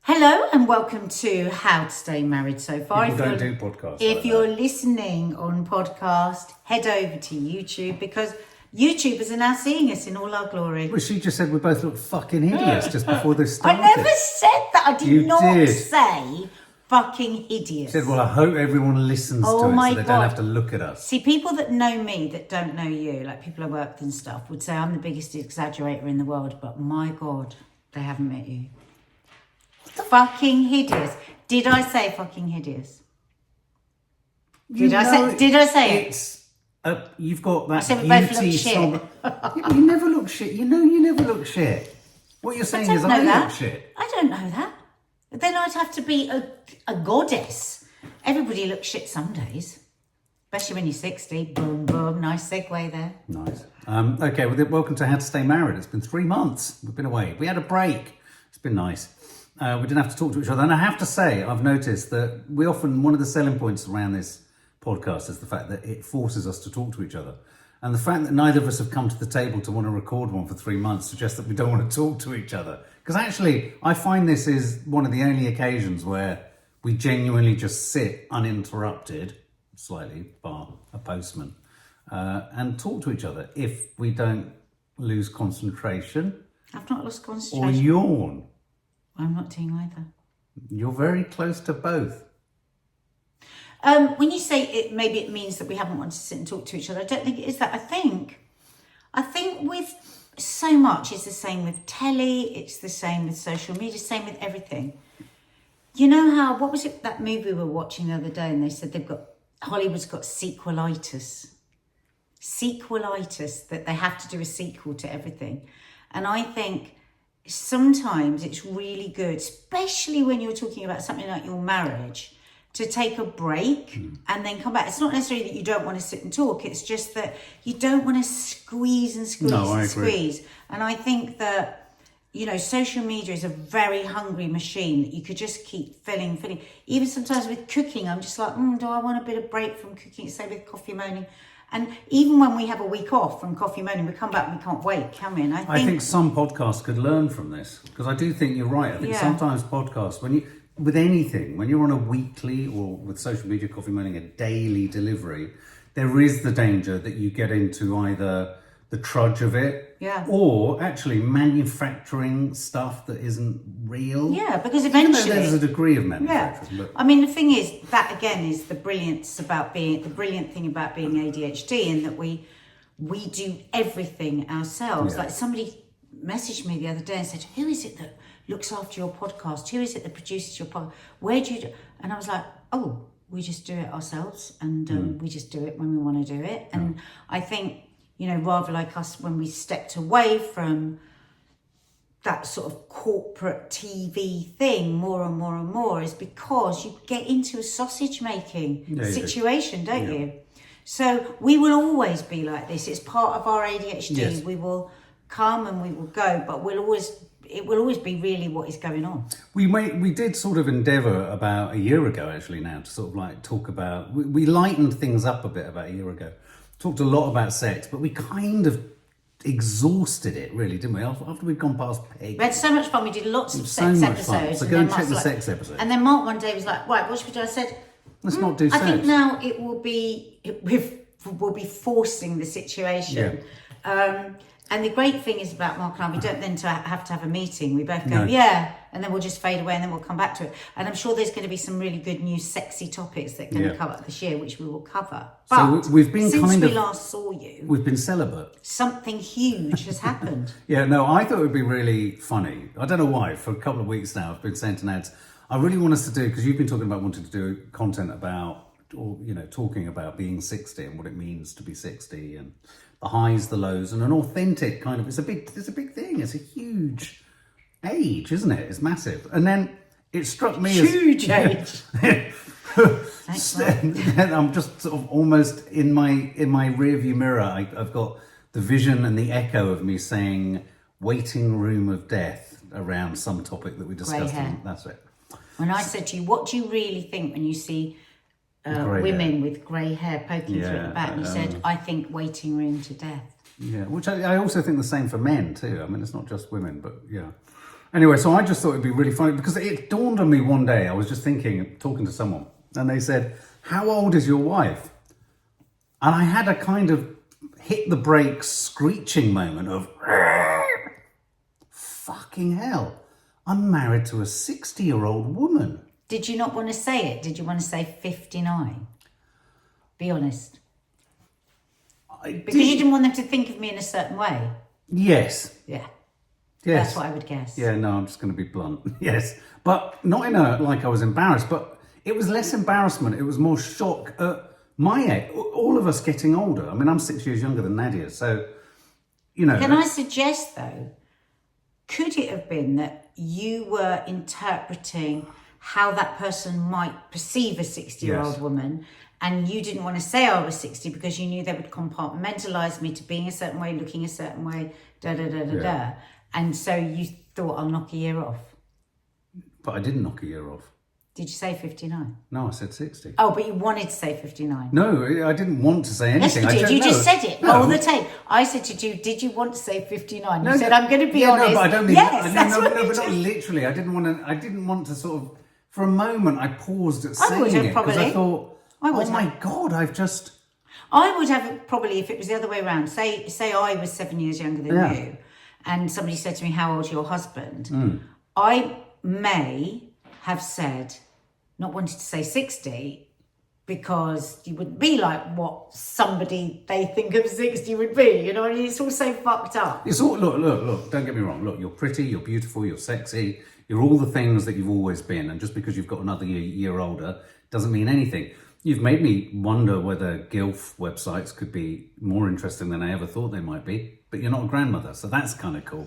Hello and welcome to How to Stay Married So Far. People don't do podcasts. If you're listening on podcast, head over to YouTube because YouTubers are now seeing us in all our glory. Well, she just said we both look fucking hideous just before this started. I never said that. I You did not did. say fucking hideous. She said, well, I hope everyone listens to it so they don't have to look at us. See, people that know me that don't know you, like people I work with and stuff, would say I'm the biggest exaggerator in the world, but my God, they haven't met you. Fucking hideous. Did I say fucking hideous? Did I say it? You've got that said we both look beauty. shit. Yeah, but you never look shit. You know you never look shit. What you're saying is I look shit. I don't know that. Then I'd have to be a goddess. Everybody looks shit some days. Especially when you're 60. Boom, boom. Nice segue there. Nice. Okay, well, welcome to How to Stay Married. It's been 3 months. We've been away. We had a break. It's been nice. We didn't have to talk to each other. And I have to say, I've noticed that one of the selling points around this podcast is the fact that it forces us to talk to each other. And the fact that neither of us have come to the table to want to record one for 3 months suggests that we don't want to talk to each other. Because actually, I find this is one of the only occasions where we genuinely just sit uninterrupted, slightly bar a postman, and talk to each other if we don't lose concentration. I've not lost concentration. Or yawn. I'm not doing either. You're very close to both. When you say it, maybe it means that we haven't wanted to sit and talk to each other. I don't think it is that. I think with so much, it's the same with telly, it's the same with social media, same with everything. You know how, what was it, that movie we were watching the other day, and they said Hollywood's got sequelitis. Sequelitis, that they have to do a sequel to everything. And I think sometimes it's really good, especially when you're talking about something like your marriage, to take a break and then come back. It's not necessarily that you don't want to sit and talk. It's just that you don't want to squeeze and squeeze and squeeze. And I think that, you know, social media is a very hungry machine that you could just keep filling. Even sometimes with cooking, I'm just like, do I want a bit of break from cooking? Say with coffee moaning. And even when we have a week off from coffee moaning, we come back and we can't wait, can we? And I think some podcasts could learn from this, because I do think you're right. I think sometimes podcasts, with anything, when you're on a weekly, or with social media, coffee moaning, a daily delivery, there is the danger that you get into either the trudge of it, or actually manufacturing stuff that isn't real. Yeah, because eventually there's a degree of manufacturing. Yeah. I mean, the thing is, that again is the brilliant thing about being ADHD, in that we do everything ourselves. Like somebody messaged me the other day and said, "Who is it that looks after your podcast? Who is it that produces your podcast? Where do you do?" And I was like, "Oh, we just do it ourselves, and we just do it when we want to do it." And I think, you know, rather like us, when we stepped away from that sort of corporate TV thing more and more, is because you get into a sausage making situation, don't you? So we will always be like this. It's part of our ADHD. Yes. We will come and we will go, but it will always be really what is going on. We did sort of endeavour about a year ago, actually, now, to sort of like talk about, we lightened things up a bit about a year ago. Talked a lot about sex, but we kind of exhausted it, really, didn't we? After we'd gone past Peg. We had so much fun. We did lots of sex episodes. So go and check the sex episode. And then Mark one day was like, "Right, what should we do?" I said, let's not do sex. I think now we'll be forcing the situation. And the great thing is about Mark and I, we don't then have to have a meeting. We both go, and then we'll just fade away and then we'll come back to it. And I'm sure there's going to be some really good new sexy topics that are going to come up this year, which we will cover. But so we've been since we last saw you, we've been celibate. Something huge has happened. I thought it would be really funny. I don't know why. For a couple of weeks now, I've been saying to Nads, I really want us to do, because you've been talking about wanting to do content about, or, you know, talking about being 60 and what it means to be 60 and the highs, the lows, and an authentic kind of, it's a big thing. It's a huge age, isn't it? It's massive. And then it struck me huge age. Thanks, and I'm just sort of almost in my rear view mirror, I've got the vision and the echo of me saying waiting room of death around some topic that we discussed. That's it. When I said to you, what do you really think when you see women with grey hair poking through at the back? And you said, I think waiting room to death. Yeah, which I also think the same for men too. I mean, it's not just women, but Anyway, so I just thought it'd be really funny because it dawned on me one day. I was just thinking, talking to someone, and they said, "How old is your wife?" And I had a kind of hit the brakes screeching moment of, fucking hell, I'm married to a 60-year-old woman. Did you not want to say it? Did you want to say 59? Be honest. Because you didn't want them to think of me in a certain way. Yes. Yeah. Yes. That's what I would guess. Yeah, no, I'm just going to be blunt. Yes. But not in a, like I was embarrassed, but it was less embarrassment. It was more shock at my age. All of us getting older. I mean, I'm 6 years younger than Nadia. So, you know. Can I suggest, though, could it have been that you were interpreting how that person might perceive a 60-year-old Yes. woman, and you didn't want to say I was 60 because you knew they would compartmentalise me to being a certain way, looking a certain way, da. And so you thought, I'll knock a year off. But I didn't knock a year off. Did you say 59? No, I said 60. Oh, but you wanted to say 59. No, I didn't want to say anything. Yes, you did. You no. just said it. No. All the tape. I said to you, did you want to say 59? You No, said, I'm going to be honest. No, but I don't mean yes, that's what no, you but not did. literally. I didn't want to sort of. For a moment, I paused at I saying would have it because probably. I thought, I would "Oh my have. God, I've just." I would have probably, if it was the other way around, say I was 7 years younger than Yeah. you, and somebody said to me, how old's your husband? Mm. I may have said, not wanted to say 60, because you wouldn't be like what somebody they think of 60 would be, you know, it's all so fucked up. It's all look. Don't get me wrong. Look, you're pretty, you're beautiful, you're sexy, you're all the things that you've always been. And just because you've got another year older doesn't mean anything. You've made me wonder whether GILF websites could be more interesting than I ever thought they might be. But you're not a grandmother, so that's kind of cool.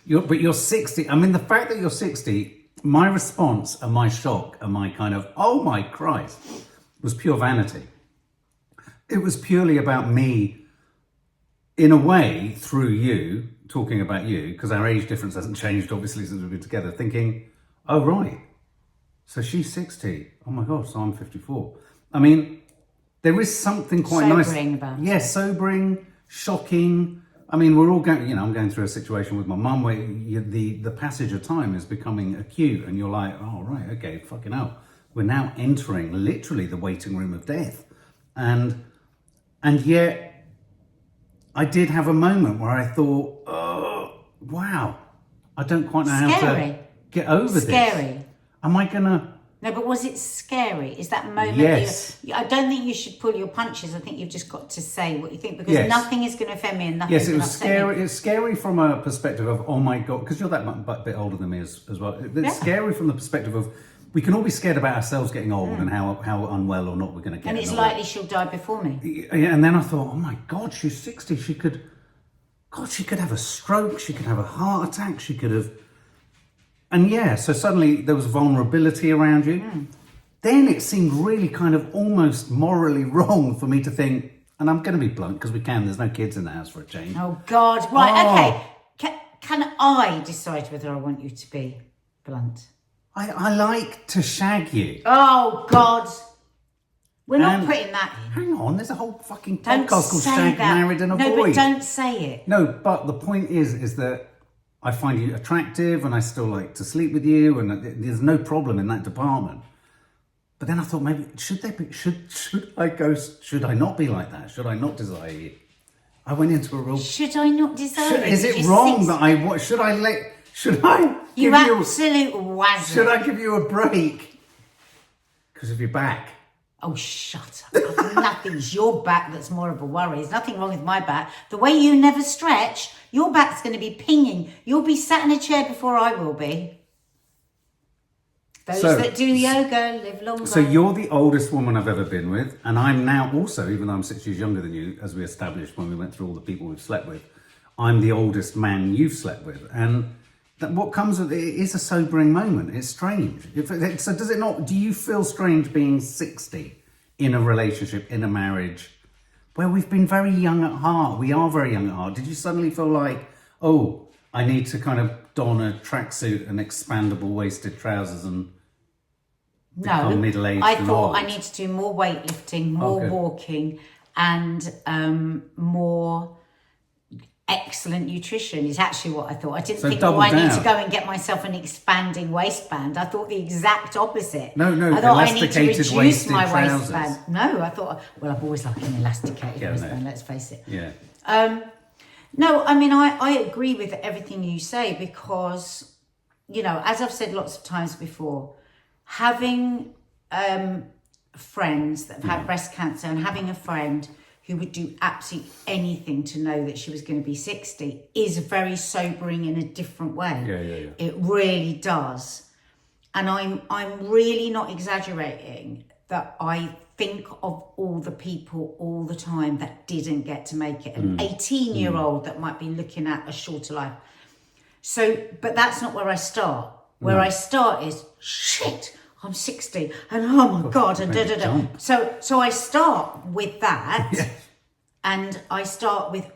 But you're 60. I mean, the fact that you're 60, my response and my shock and my kind of, oh my Christ, was pure vanity. It was purely about me, in a way, through you, talking about you, because our age difference hasn't changed, obviously, since we've been together, thinking, oh, right, so she's 60. Oh my gosh, so I'm 54. I mean, there is something quite nice. Sobering about it. Yes, sobering, shocking. I mean, we're all going, I'm going through a situation with my mum where the passage of time is becoming acute and you're like, oh, right, okay, fucking hell. We're now entering literally the waiting room of death. And yet I did have a moment where I thought, oh, wow, I don't quite know how to get over this. Scary. Am I going to... No, but was it scary? Is that moment? Yes. I don't think you should pull your punches. I think you've just got to say what you think, because Yes. nothing is going to offend me and nothing. Yes, it was scary. It's scary from a perspective of, oh my God, because you're that bit older than me as well. It's scary from the perspective of, we can all be scared about ourselves getting old and how unwell or not we're going to get. And it's likely she'll die before me. And then I thought, oh my God, she's 60. She could have a stroke. She could have a heart attack. She could have... And yeah, so suddenly there was vulnerability around you. Then it seemed really kind of almost morally wrong for me to think, and I'm going to be blunt because there's no kids in the house for a change. Oh God! Right? Okay. Can I decide whether I want you to be blunt? I like to shag you. Oh God! We're not putting that in. Hang on, there's a whole fucking Don't podcast called say Shag, that. Married and a No, Boy. but don't say it. No, but the point is that I find you attractive and I still like to sleep with you and there's no problem in that department. But then I thought, maybe should I not be like that? Should I not desire you? I went into a real... Should I not desire it? Is it wrong that should I You give absolute wazzer. should I give you a break? Because of your back. Oh, shut up. Nothing's your back that's more of a worry. There's nothing wrong with my back. The way you never stretch, your back's going to be pinging. You'll be sat in a chair before I will be. Those that do yoga live longer. So you're the oldest woman I've ever been with, and I'm now also, even though I'm 6 years younger than you, as we established when we went through all the people we've slept with, I'm the oldest man you've slept with. And what comes with it is a sobering moment. It's strange. So does it not, do you feel strange being 60 in a relationship, in a marriage, where we've been very young at heart? We are very young at heart. Did you suddenly feel like, oh, I need to kind of don a tracksuit and expandable waisted trousers and become middle-aged? I and thought old? I need to do more weightlifting, more walking, and more excellent nutrition is actually what I thought. I didn't So think, double I need down. to go and get myself an expanding waistband. I thought the exact opposite. No, I thought I need to elasticated reduce waisted my trousers. waistband. No, I thought, well, I've always liked an elasticated waistband, let's face it. Yeah. No, I mean, I agree with everything you say because, you know, as I've said lots of times before, having friends that have had breast cancer and having a friend who would do absolutely anything to know that she was going to be 60 is very sobering in a different way. Yeah. It really does. And I'm really not exaggerating that I think of all the people all the time that didn't get to make it. An 18-year-old that might be looking at a shorter life. So, but that's not where I start. Where I start is, shit, I'm 60 and oh my God, and da-da-da. So I start with that and I start with,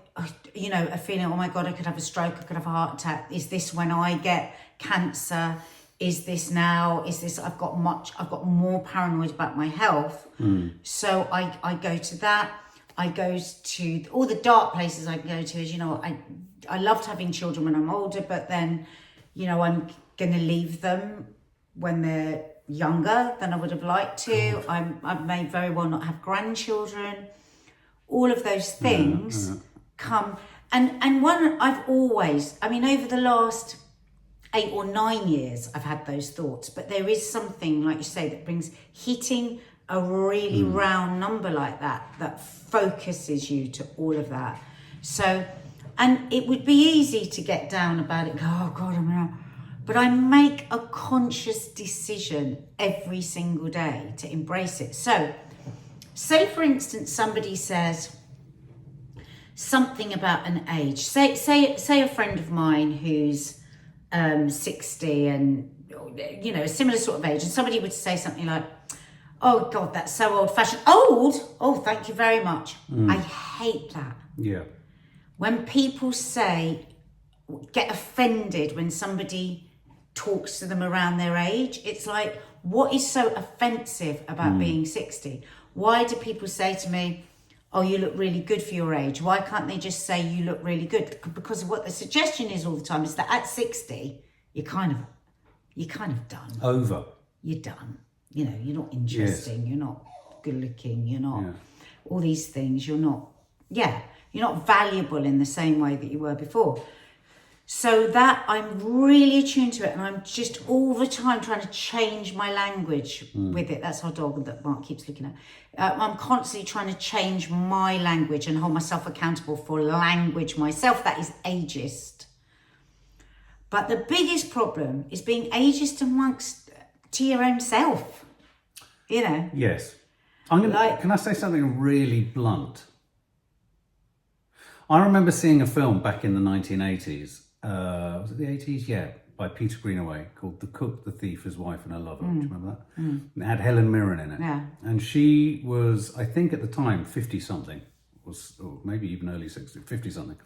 you know, a feeling, oh my God, I could have a stroke, I could have a heart attack. Is this when I get cancer? Is this now? Is this, I've got more paranoid about my health. So I go to that. I go to all the dark places I go to is, you know, I loved having children when I'm older, but then, you know, I'm going to leave them when they're younger than I would have liked to. I may very well not have grandchildren. All of those things come. And one I've always, I mean, over the last 8 or 9 years, I've had those thoughts, but there is something, like you say, that brings hitting a really round number like that focuses you to all of that. So, and it would be easy to get down about it, go, oh God, but I make a conscious decision every single day to embrace it. So, say for instance, somebody says something about an age. Say a friend of mine who's 60 and, you know, a similar sort of age, and somebody would say something like, oh God, that's so old-fashioned. Old? Oh, thank you very much. I hate that. Yeah. When people get offended when somebody talks to them around their age, it's like, what is so offensive about being 60? Why do people say to me, oh, you look really good for your age? Why can't they just say you look really good? Because what the suggestion is all the time is that at 60, you're kind of done. Over. You're done. You know, you're not interesting. Yes. You're not good looking. You're not all these things. You're not valuable in the same way that you were before. So that I'm really attuned to it, and I'm just all the time trying to change my language with it. That's our dog that Mark keeps looking at. I'm constantly trying to change my language and hold myself accountable for language myself. That is ageist. But the biggest problem is being ageist amongst to your own self. You know. Yes. Can I say something really blunt? I remember seeing a film back in the 1980s. Was it the 80s? Yeah, by Peter Greenaway, called The Cook, the Thief, His Wife and Her Lover. Do you remember that? It had Helen Mirren in it. Yeah. And she was, I think at the time, 50-something, or maybe even early 60s, 50-something.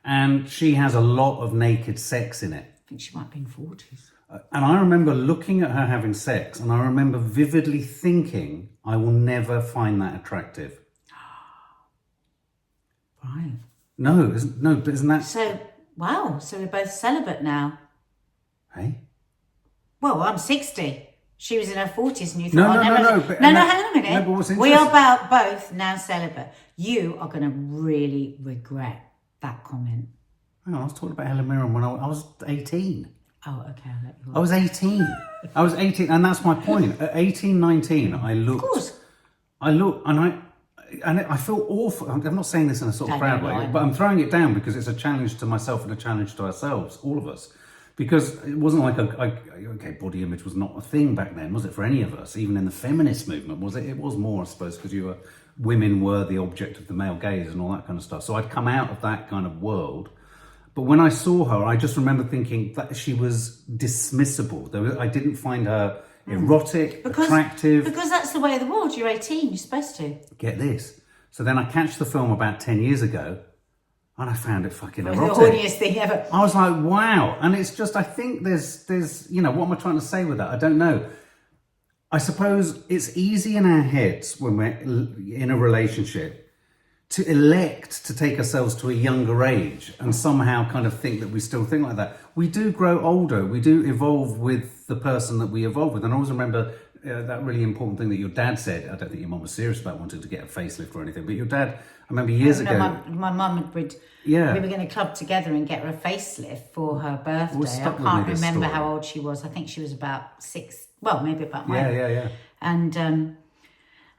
And she has a lot of naked sex in it. I think she might be in 40s. And I remember looking at her having sex, and I remember vividly thinking, I will never find that attractive. Right. No, but isn't that... So, wow, so we're both celibate now. Hey? Well, I'm 60. She was in her 40s and you No, thought... hang on a minute. No, but what's we are interesting- both now celibate. You are going to really regret that comment. Hang on, I was talking about Helen Mirren when I was 18. Oh, okay, I'll let you I was 18. I was 18, and that's my point. At 18, 19, I looked... Of course. And I feel awful. I'm not saying this in a sort of proud way, but I'm throwing it down because it's a challenge to myself and a challenge to ourselves, all of us. Because it wasn't like body image was not a thing back then, was it, for any of us? Even in the feminist movement, was it? It was more, I suppose, because women were the object of the male gaze and all that kind of stuff. So I'd come out of that kind of world. But when I saw her, I just remember thinking that she was dismissible. I didn't find her erotic, attractive. Because that's the way of the world. You're 18, you're supposed to. Get this. So then I catch the film about 10 years ago, and I found it fucking erotic. The horniest thing ever. I was like, wow. And it's just, I think there's, what am I trying to say with that? I don't know. I suppose it's easy in our heads when we're in a relationship to elect to take ourselves to a younger age and somehow kind of think that we still think like that. We do grow older. We do evolve with the person that we evolve with. And I always remember that really important thing that your dad said. I don't think your mum was serious about wanting to get a facelift or anything, but your dad, I remember years ago. My mum would. Yeah. We were going to club together and get her a facelift for her birthday. I Can't can't remember how old she was. I think she was about 6. Well, maybe about my. Yeah. And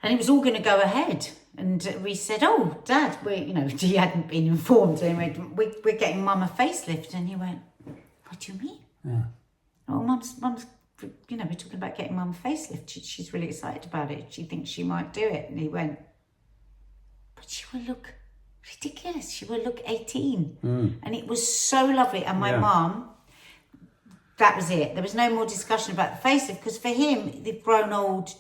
it was all going to go ahead. And we said, "Oh, Dad, he hadn't been informed. Anyway, we're getting Mum a facelift." And he went, "What do you mean?" Yeah. "Oh, Mum's, we're talking about getting Mum a facelift. She's really excited about it. She thinks she might do it." And he went, "But she will look ridiculous. She will look 18." And it was so lovely. And my mum, that was it. There was no more discussion about the facelift, because for him, they've grown old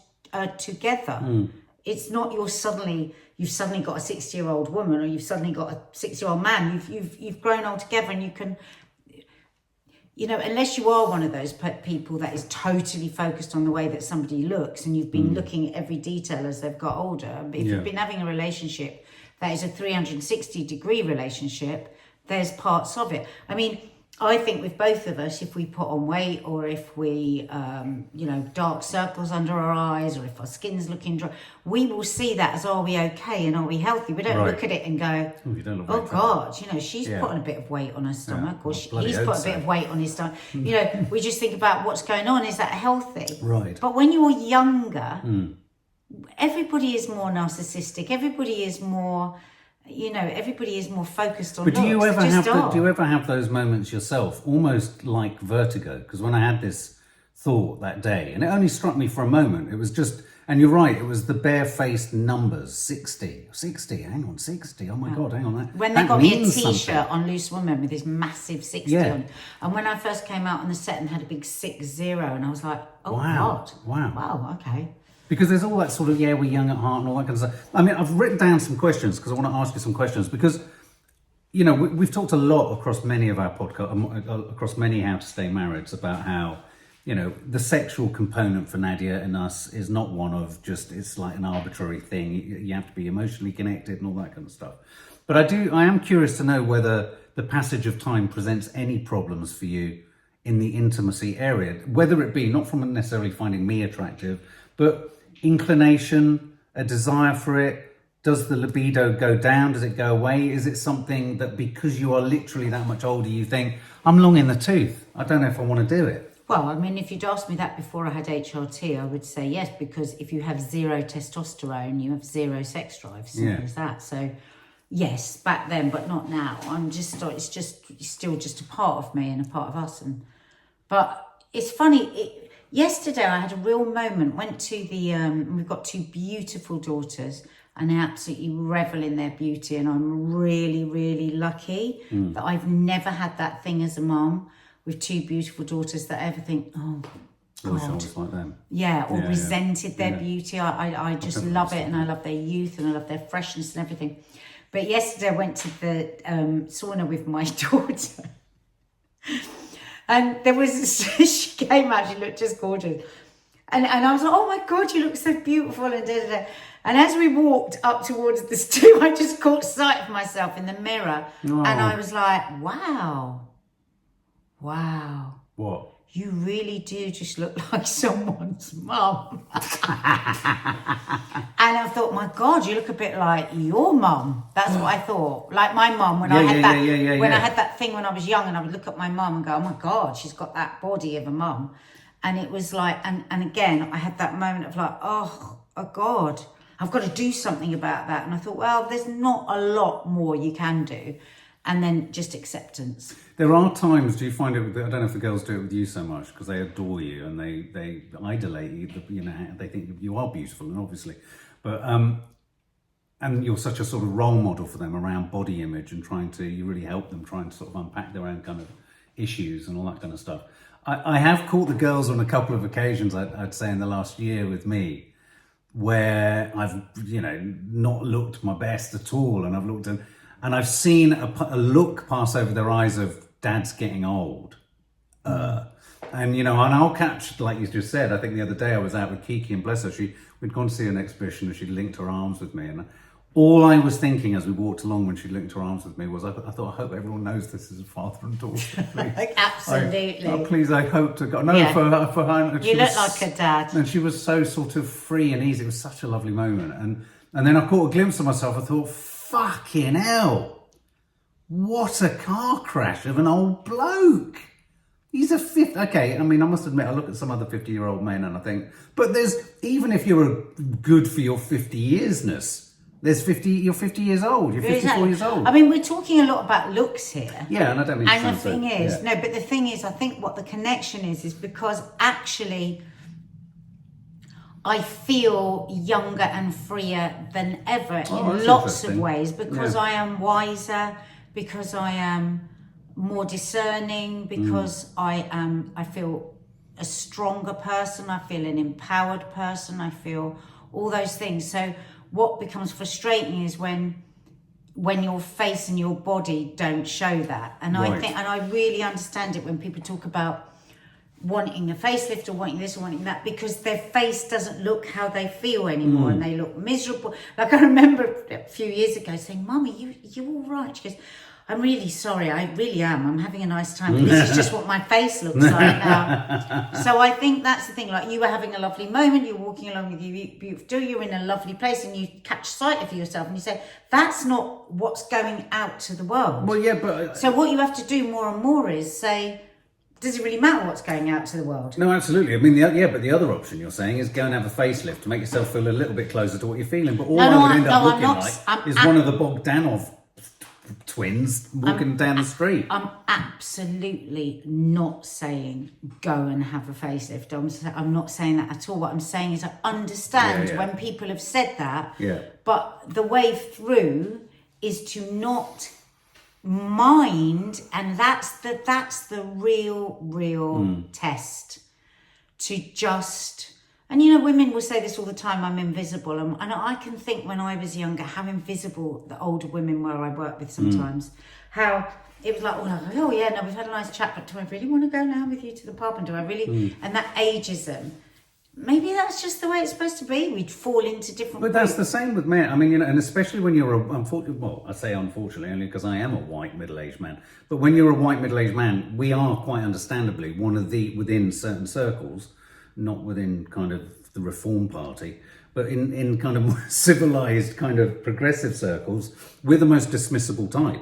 together. It's not you've suddenly got a 60-year-old woman, or you've suddenly got a 60-year-old man. You've grown old together, and you can, unless you are one of those people that is totally focused on the way that somebody looks, and you've been looking at every detail as they've got older. If you've been having a relationship that is a 360-degree relationship, there's parts of it. I mean, I think with both of us, if we put on weight, or if we, dark circles under our eyes, or if our skin's looking dry, we will see that as, are we okay and are we healthy? We don't look at it and go, "Oh God, she's putting a bit of weight on her stomach, or he's put a bit of weight on his stomach." We just think about what's going on. Is that healthy? Right. But when you're younger, everybody is more narcissistic. Everybody is more... everybody is more focused on looks. But do you ever have those moments yourself, almost like vertigo? Because when I had this thought that day, and it only struck me for a moment, it was just, and you're right, it was the barefaced numbers, 60, hang on, 60, oh my God, hang on. When they got me a T-shirt on Loose Woman with this massive 60 on it, and when I first came out on the set and had a big 60, and I was like, oh God, wow, okay. Because there's all that sort of, we're young at heart and all that kind of stuff. I mean, I've written down some questions because I want to ask you some questions, because, we've talked a lot across many of our podcasts, across many How to Stay Marrieds, about how, the sexual component for Nadia and us is not one of just, it's like an arbitrary thing. You have to be emotionally connected and all that kind of stuff. But I am curious to know whether the passage of time presents any problems for you in the intimacy area, whether it be not from necessarily finding me attractive, but inclination, a desire for it. Does the libido go down? Does it go away? Is it something that because you are literally that much older, you think, I'm long in the tooth, I don't know if I want to do it? Well, I mean, if you'd asked me that before I had HRT, I would say yes, because if you have 0 testosterone, you have 0 sex drive, simple as that. So yes, back then, but not now. It's still just a part of me and a part of us. But it's funny, yesterday I had a real moment, went to we've got 2 beautiful daughters, and I absolutely revel in their beauty, and I'm really, really lucky that I've never had that thing as a mum with 2 beautiful daughters that I ever think, oh God. I wish I was like them. Yeah, or resented their beauty. I just love it, and I love their youth, and I love their freshness and everything. But yesterday I went to the sauna with my daughter. And there was, she came out, she looked just gorgeous. And I was like, oh my God, you look so beautiful, and da-da-da. And as we walked up towards the stool, I just caught sight of myself in the mirror. Oh. And I was like, wow. What? You really do just look like someone's mum. And I thought, my God, you look a bit like your mum. That's what I thought. Like my mum, when I had that thing when I was young, and I would look at my mum and go, oh my God, she's got that body of a mum. And it was like, and again, I had that moment of like, oh God, I've got to do something about that. And I thought, well, there's not a lot more you can do. And then just acceptance. There are times, do you find it, I don't know if the girls do it with you so much, because they adore you and they idolate you, they think you are beautiful, and obviously, but, and you're such a sort of role model for them around body image, and you really help them try and sort of unpack their own kind of issues and all that kind of stuff. I have caught the girls on a couple of occasions, I'd say in the last year with me, where I've, not looked my best at all, and I've looked at, and I've seen a look pass over their eyes of dad's getting old. And I'll catch, like you just said, I think the other day I was out with Kiki, and bless her, we'd gone to see an exhibition and she linked her arms with me, and All I was thinking as we walked along when she linked her arms with me was, I thought, I hope everyone knows this is a father and daughter. Please. Absolutely. Please, I hope to God. No, Yeah. for her. You look like a dad. And she was so sort of free and easy. It was such a lovely moment. And then I caught a glimpse of myself. I thought, fucking hell, what a car crash of an old bloke. He's a okay, I mean, I must admit, I look at some other 50-year-old men and I think, but even if you're good for your 50 yearsness, you're 50 years old, you're 54 years old. I mean, we're talking a lot about looks here. Yeah, and I don't mean And the thing is, no, but the thing is, I think what the connection is because actually I feel younger and freer than ever in lots of ways because I am wiser, because I am more discerning, because I feel a stronger person, I feel an empowered person, I feel all those things. So what becomes frustrating is when your face and your body don't show that. And I think, and I really understand it when people talk about wanting a facelift or wanting this or wanting that, because their face doesn't look how they feel anymore and they look miserable. Like I remember a few years ago saying, Mummy, you all right? She goes, I'm really sorry, I really am. I'm having a nice time. But this is just what my face looks like now. So I think that's the thing. Like you were having a lovely moment, you're walking along with your beautiful, you're in a lovely place and you catch sight of yourself and you say, that's not what's going out to the world. Well, yeah, but... So what you have to do more and more is say, does it really matter what's going out to the world? No, absolutely. I mean, but the other option you're saying is go and have a facelift to make yourself feel a little bit closer to what you're feeling. But all I would end up looking is one of the Bogdanov twins walking down the street. I'm absolutely not saying go and have a facelift. I'm not saying that at all. What I'm saying is I understand when people have said that. Yeah. But the way through is to not mind, and that's the real test. To just, and you know, women will say this all the time, I'm invisible. And I can think when I was younger, how invisible the older women were I work with sometimes. How it was like, oh yeah, no, we've had a nice chat, but do I really want to go now with you to the pub? And do I really, and that ageism. Maybe that's just the way it's supposed to be. We'd fall into different But that's the same with men. I mean, you know, and especially when you're I say unfortunately only because I am a white middle-aged man. But when you're a white middle-aged man, we are quite understandably one of within certain circles, not within kind of the Reform Party, but in kind of more civilized kind of progressive circles, we're the most dismissible type.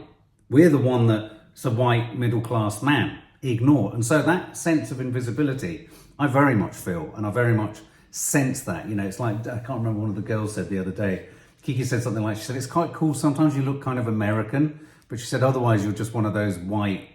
We're the one that's a white middle-class man ignore. And so that sense of invisibility, I very much feel, and I very much sense that. You know, it's like, I can't remember, one of the girls said the other day, Kiki said something like, she said, it's quite cool, sometimes you look kind of American, but she said, otherwise you're just one of those white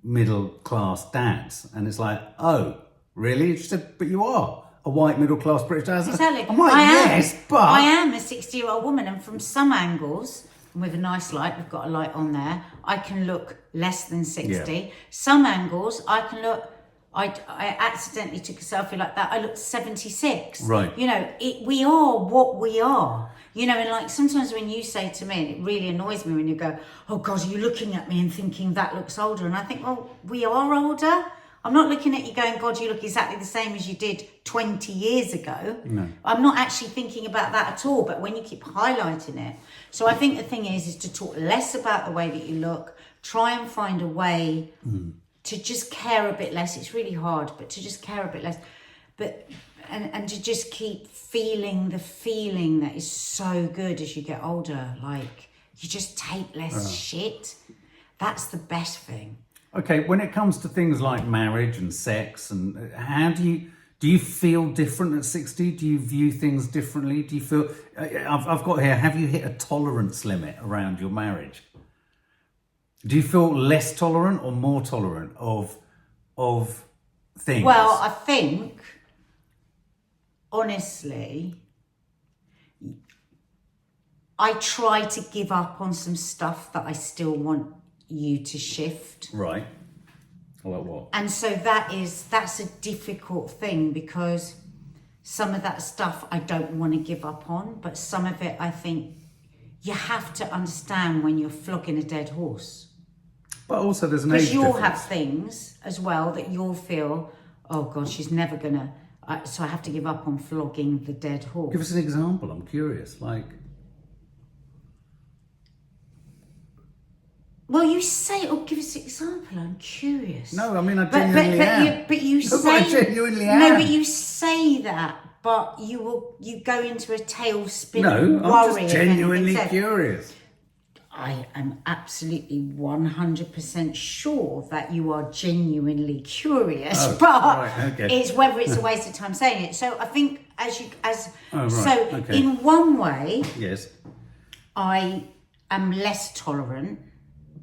middle-class dads. And it's like, oh, really? She said, but you are a white middle-class British dad. Exactly. I'm like, yes, but... I am a 60-year-old woman, and from some angles, and with a nice light, we've got a light on there, I can look less than 60. Yeah. Some angles, I can look... I accidentally took a selfie like that. I looked 76. Right. You know, we are what we are. You know, and like sometimes when you say to me, and it really annoys me when you go, oh God, you're looking at me and thinking that looks older. And I think, well, we are older. I'm not looking at you going, God, you look exactly the same as you did 20 years ago. No. I'm not actually thinking about that at all. But when you keep highlighting it. So I think the thing is to talk less about the way that you look, try and find a way to just care a bit less. It's really hard, but to just care a bit less. But and to just keep feeling the feeling that is so good as you get older. Like, you just take less shit. That's the best thing. Okay, when it comes to things like marriage and sex, and how do you feel different at 60? Do you view things differently? Do you feel... I've got here, have you hit a tolerance limit around your marriage? Do you feel less tolerant or more tolerant of things? Well, I think, honestly, I try to give up on some stuff that I still want you to shift. Right. Like what? And so that's a difficult thing, because some of that stuff I don't want to give up on, but some of it I think you have to understand when you're flogging a dead horse. But also there's an age difference. Because you'll have things as well that you'll feel, oh God, she's never gonna, so I have to give up on flogging the dead horse. Give us an example, I'm curious. Like, you say, give us an example. I'm curious. No, I mean, I genuinely am. But you No, say, but I genuinely am. No, but you say that, but you go into a tailspin. No, I'm just genuinely said. curious. I am absolutely 100% sure that you are genuinely curious, it's whether it's a waste of time saying it. So I think in one way, yes, I am less tolerant,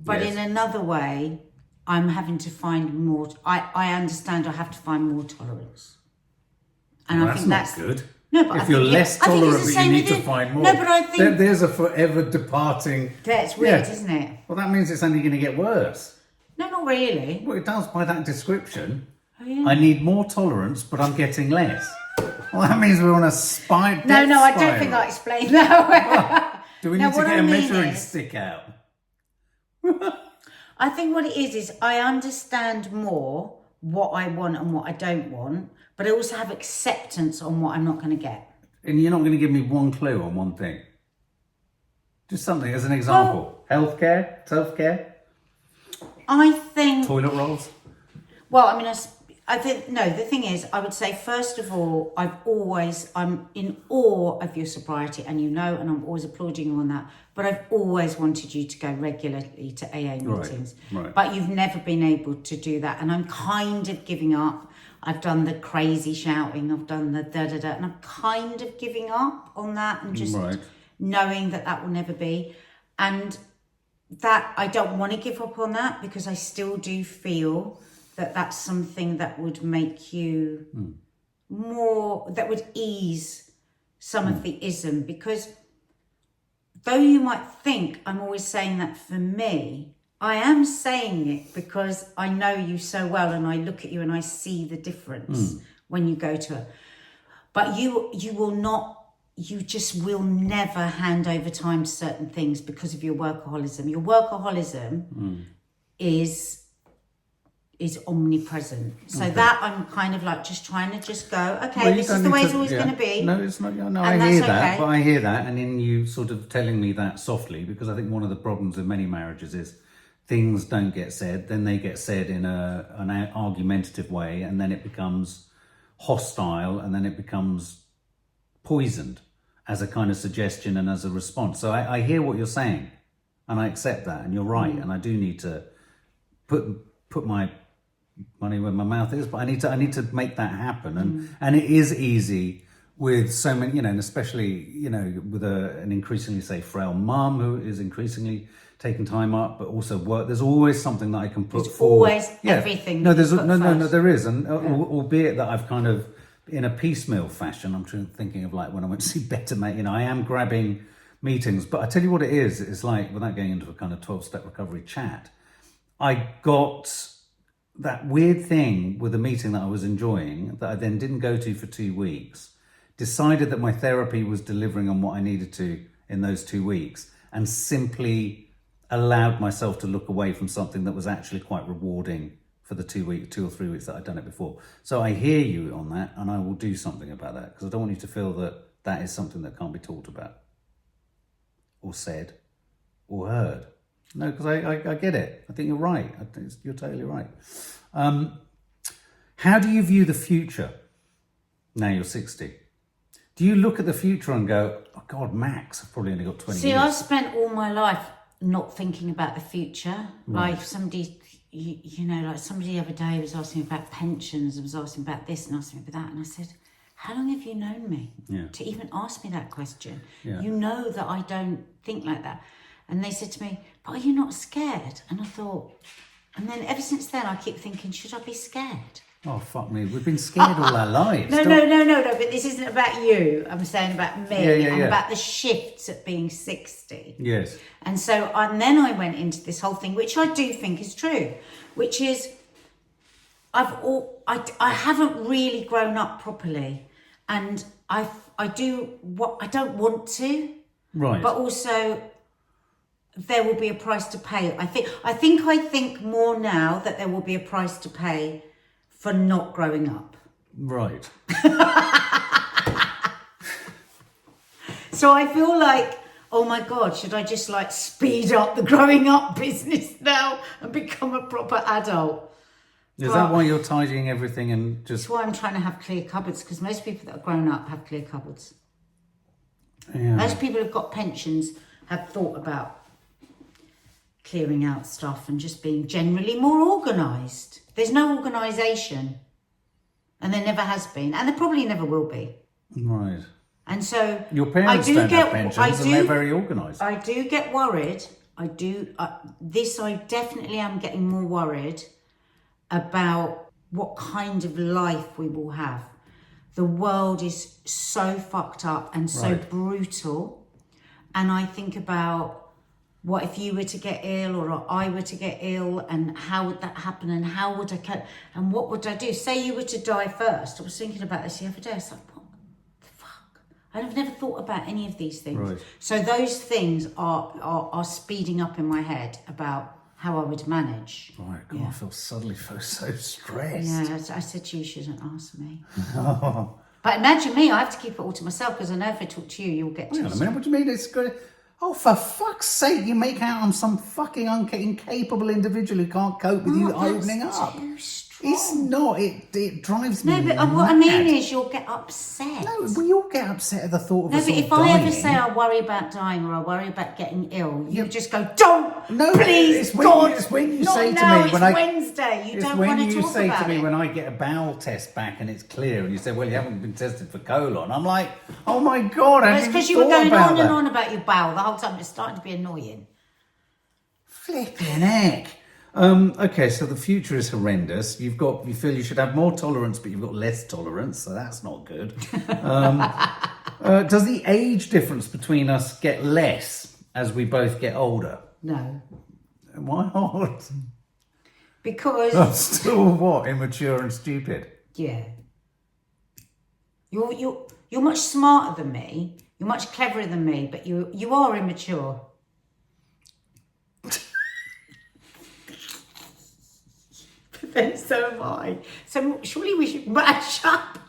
but in another way, I'm having to find more. I understand I have to find more tolerance, and I think that's good. No, but if you're less tolerant, but you need to find more. No, but I think there's a forever departing. That's weird, isn't it? Well, that means it's only going to get worse. No, not really. Well, it does by that description. Oh, yeah. I need more tolerance, but I'm getting less. Well, that means we're on a spiral. No, I don't think I explained that. Do we need to get a measuring stick out? I think what it is I understand more what I want and what I don't want, but I also have acceptance on what I'm not going to get. And you're not going to give me one clue on one thing? Just something as an example. Healthcare? Self-care? I think... Toilet rolls? Well, I mean, I think, no, the thing is, I would say, first of all, I'm in awe of your sobriety, and and I'm always applauding you on that, but I've always wanted you to go regularly to AA meetings. Right. But you've never been able to do that, and I'm kind of giving up. I've done the crazy shouting, I've done the da-da-da, and I'm kind of giving up on that and just knowing that will never be. And that I don't want to give up on that, because I still do feel that that's something that would make you more, that would ease some of the ism. Because though you might think I'm always saying that for me, I am saying it because I know you so well, and I look at you and I see the difference when you go to it. But you just will never hand over time to certain things because of your workaholism. Your workaholism is omnipresent. So that I'm kind of like just trying to just go, okay, this is the way it's always going to be. No, it's not. No, I hear that, but I hear that, and in you sort of telling me that softly, because I think one of the problems in many marriages is things don't get said, then they get said in an argumentative way, and then it becomes hostile, and then it becomes poisoned as a kind of suggestion and as a response. So I hear what you're saying, and I accept that, and you're right, and I do need to put my money where my mouth is, but I need to make that happen, and it is easy with so many, and especially with an increasingly, say, frail mum who is increasingly taking time up, but also work. There's always something that I can put forward. Always everything. No, there is, and albeit that I've kind of in a piecemeal fashion. I'm thinking of like when I went to see Better Mate. I am grabbing meetings, but I tell you what it is. It's like, without going into a kind of 12-step recovery chat, I got that weird thing with a meeting that I was enjoying that I then didn't go to for 2 weeks, decided that my therapy was delivering on what I needed to in those 2 weeks, and simply allowed myself to look away from something that was actually quite rewarding for the 2 or 3 weeks that I'd done it before. So I hear you on that, and I will do something about that, because I don't want you to feel that that is something that can't be talked about or said or heard. No, because I get it. I think you're right. I think you're totally right. How do you view the future now you're 60? Do you look at the future and go, oh God, max, I've probably only got 20 years? See, I've spent all my life not thinking about the future. Right. Like somebody, like somebody the other day was asking me about pensions, and was asking about this and asking me about that. And I said, how long have you known me to even ask me that question? Yeah. You know that I don't think like that. And they said to me, but are you not scared? And I thought, and then ever since then, I keep thinking, should I be scared? Oh, fuck me. We've been scared all our lives. No, but this isn't about you. I'm saying about me and about the shifts at being 60. Yes. And so then I went into this whole thing, which I do think is true, which is I haven't really grown up properly, and I don't want to. Right. But also there will be a price to pay. I think more now that there will be a price to pay for not growing up. Right. So I feel like oh my God, should I just like speed up the growing up business now and become a proper adult? Is that why you're tidying everything and just... That's why I'm trying to have clear cupboards, because most people that are grown up have clear cupboards. Yeah. Most people who've got pensions have thought about clearing out stuff and just being generally more organised. There's no organisation, and there never has been, and there probably never will be. Right. And so your parents don't have pensions and they're very organised. I do get worried. I definitely am getting more worried about what kind of life we will have. The world is so fucked up and so brutal. And I think about what if you were to get ill or I were to get ill, and how would that happen, and how would I cope, and what would I do? Say you were to die first. I was thinking about this the other day. I was like, what the fuck? I've never thought about any of these things. Right. So those things are speeding up in my head about how I would manage. Right, God, I suddenly feel so stressed. Yeah, I said to you, shouldn't ask me. But imagine me, I have to keep it all to myself, because I know if I talk to you, you'll get to Hang on a minute, what do you mean it's good? Oh, for fuck's sake, you make out I'm some fucking incapable individual who can't cope with you opening up. Too strong. It's not, it drives me No, but what I mean is you'll get upset. No, we all get upset at the thought of No, us but all if I dying. ever say I worry about dying or I worry about getting ill, you just go, don't, No, please, it's when, God. it's when you Not say to now, me it's when I... Wednesday, you it's don't when want to you talk say about to me it. when I get a bowel test back and it's clear and you say, well, you haven't been tested for colon. I'm like, oh my God, I It's haven't because even you were thought going about on that. and on about your bowel the whole time. It's starting to be annoying. Flipping heck. Okay, so the future is horrendous. You feel you should have more tolerance, but you've got less tolerance, so that's not good. Does the age difference between us get less as we both get older? No. Why not? Because... I'm still what? Immature and stupid. Yeah. You're much smarter than me. You're much cleverer than me, but you are immature. But then so am I. So surely we should match up.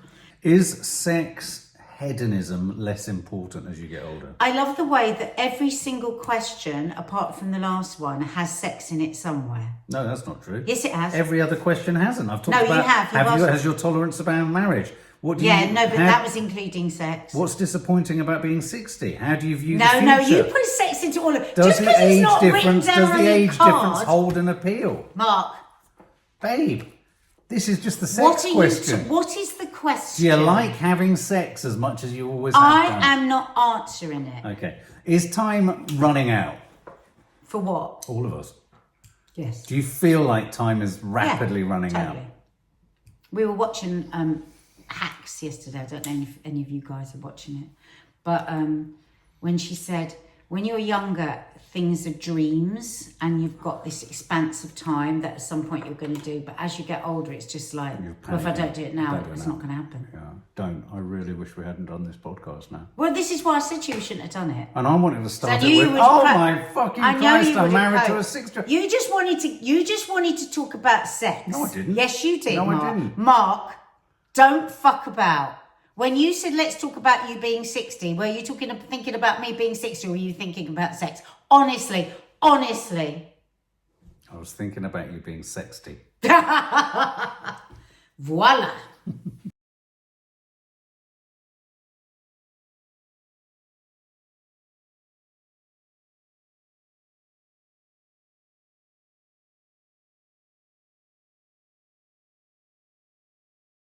Is sex hedonism less important as you get older? I love the way that every single question, apart from the last one, has sex in it somewhere. No, that's not true. Yes, it has. Every other question hasn't. I've talked No, about... you have. Has your tolerance about marriage? What do you No, but that was including sex. What's disappointing about being 60? How do you view the No, future? no, you put sex into all of it. Does Just the because it's age not written difference? down Does on the your age card, difference hold an appeal? Mark, Babe, this is just the sex question. what is the question? Do you like having sex as much as you always have done? I am not answering it. Okay. Is time running out? For what? All of us. Yes. Do you feel like time is rapidly running totally. out? We were watching Hacks yesterday. I don't know if any of you guys are watching it. But when she said, when you're younger, things are dreams and you've got this expanse of time that at some point you're going to do. But as you get older, it's just like, well, if I don't do it now, it's not going to happen. Yeah, don't. I really wish we hadn't done this podcast now. Well, this is why I said to you we shouldn't have done it. And I wanted to start So it with, my fucking I know Christ, you I'm would have married to a coped. 6-year-old. You just wanted to talk about sex. No, I didn't. Yes, you did, No, I Mark. didn't. Mark, don't fuck about. When you said, let's talk about you being 60, were you thinking about me being 60 or were you thinking about sex? Honestly. I was thinking about you being sexty. Voila.